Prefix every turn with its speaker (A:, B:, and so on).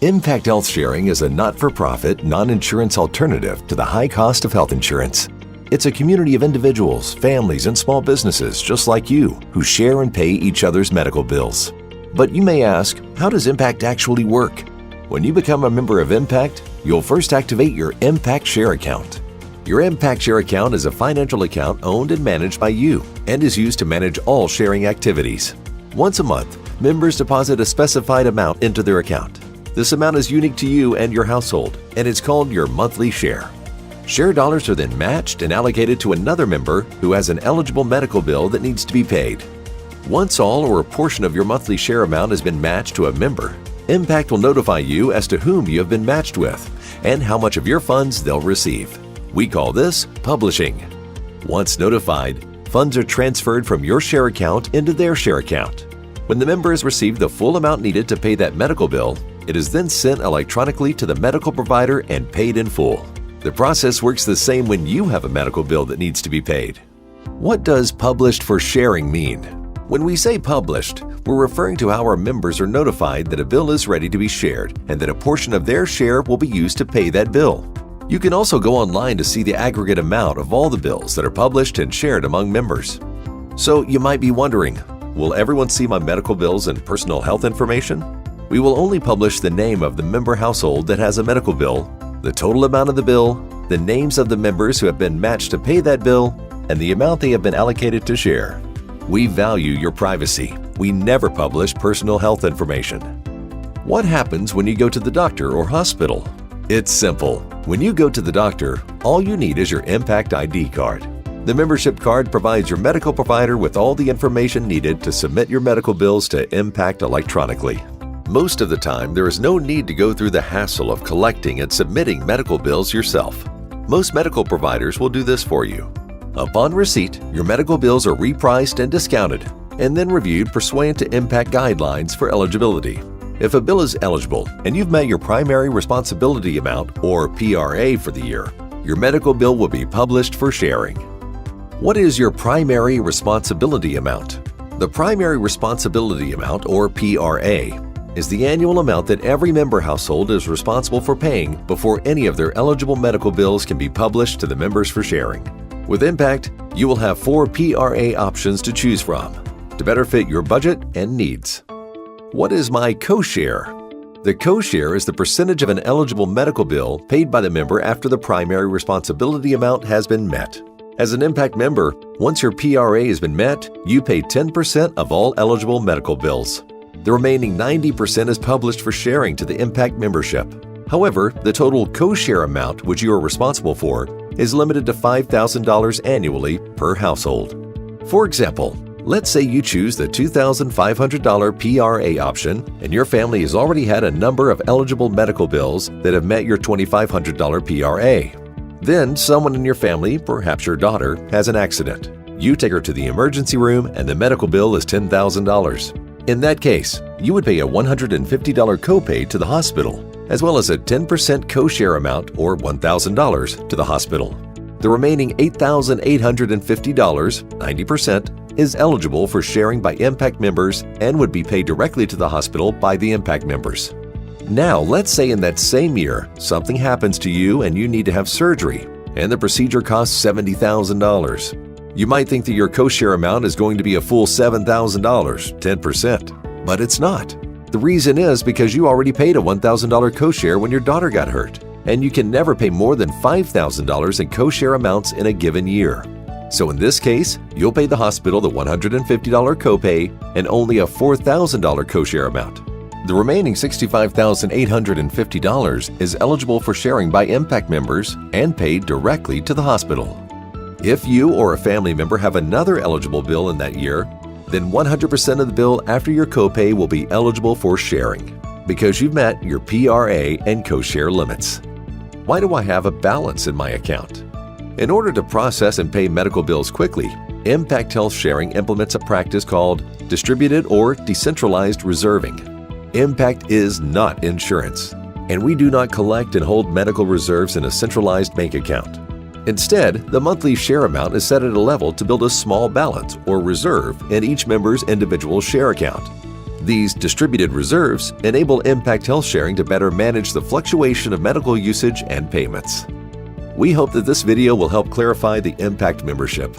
A: Impact Health Sharing is a not-for-profit, non-insurance alternative to the high cost of health insurance. It's a community of individuals, families, and small businesses just like you who share and pay each other's medical bills. But you may ask, how does Impact actually work? When you become a member of Impact, you'll first activate your Impact Share account. Your Impact Share account is a financial account owned and managed by you and is used to manage all sharing activities. Once a month, members deposit a specified amount into their account. This amount is unique to you and your household, and it's called your monthly share. Share dollars are then matched and allocated to another member who has an eligible medical bill that needs to be paid. Once all or a portion of your monthly share amount has been matched to a member, Impact will notify you as to whom you have been matched with and how much of your funds they'll receive. We call this publishing. Once notified, funds are transferred from your share account into their share account. When the member has received the full amount needed to pay that medical bill, it is then sent electronically to the medical provider and paid in full. The process works the same when you have a medical bill that needs to be paid. What does published for sharing mean? When we say published, we're referring to how our members are notified that a bill is ready to be shared and that a portion of their share will be used to pay that bill. You can also go online to see the aggregate amount of all the bills that are published and shared among members. So you might be wondering, will everyone see my medical bills and personal health information? We will only publish the name of the member household that has a medical bill, the total amount of the bill, the names of the members who have been matched to pay that bill, and the amount they have been allocated to share. We value your privacy. We never publish personal health information. What happens when you go to the doctor or hospital? It's simple. When you go to the doctor, all you need is your Impact ID card. The membership card provides your medical provider with all the information needed to submit your medical bills to Impact electronically. Most of the time, there is no need to go through the hassle of collecting and submitting medical bills yourself. Most medical providers will do this for you. Upon receipt, your medical bills are repriced and discounted, and then reviewed pursuant to Impact guidelines for eligibility. If a bill is eligible and you've met your primary responsibility amount, or PRA, for the year, your medical bill will be published for sharing. What is your primary responsibility amount? The primary responsibility amount, or PRA, is the annual amount that every member household is responsible for paying before any of their eligible medical bills can be published to the members for sharing. With Impact, you will have 4 PRA options to choose from to better fit your budget and needs. What is my co-share? The co-share is the percentage of an eligible medical bill paid by the member after the primary responsibility amount has been met. As an Impact member, once your PRA has been met, you pay 10% of all eligible medical bills. The remaining 90% is published for sharing to the Impact membership. However, the total co-share amount which you are responsible for is limited to $5,000 annually per household. For example, let's say you choose the $2,500 PRA option and your family has already had a number of eligible medical bills that have met your $2,500 PRA. Then someone in your family, perhaps your daughter, has an accident. You take her to the emergency room and the medical bill is $10,000. In that case, you would pay a $150 copay to the hospital, as well as a 10% co-share amount, or $1,000, to the hospital. The remaining $8,850, 90%, is eligible for sharing by Impact members and would be paid directly to the hospital by the Impact members. Now, let's say in that same year, something happens to you and you need to have surgery, and the procedure costs $70,000. You might think that your co-share amount is going to be a full $7,000, 10%, but it's not. The reason is because you already paid a $1,000 co-share when your daughter got hurt, and you can never pay more than $5,000 in co-share amounts in a given year. So in this case, you'll pay the hospital the $150 copay and only a $4,000 co-share amount. The remaining $65,850 is eligible for sharing by Impact members and paid directly to the hospital. If you or a family member have another eligible bill in that year, then 100% of the bill after your copay will be eligible for sharing because you've met your PRA and co-share limits. Why do I have a balance in my account? In order to process and pay medical bills quickly, Impact Health Sharing implements a practice called distributed or decentralized reserving. Impact is not insurance, and we do not collect and hold medical reserves in a centralized bank account. Instead, the monthly share amount is set at a level to build a small balance or reserve in each member's individual share account. These distributed reserves enable Impact Health Sharing to better manage the fluctuation of medical usage and payments. We hope that this video will help clarify the Impact membership.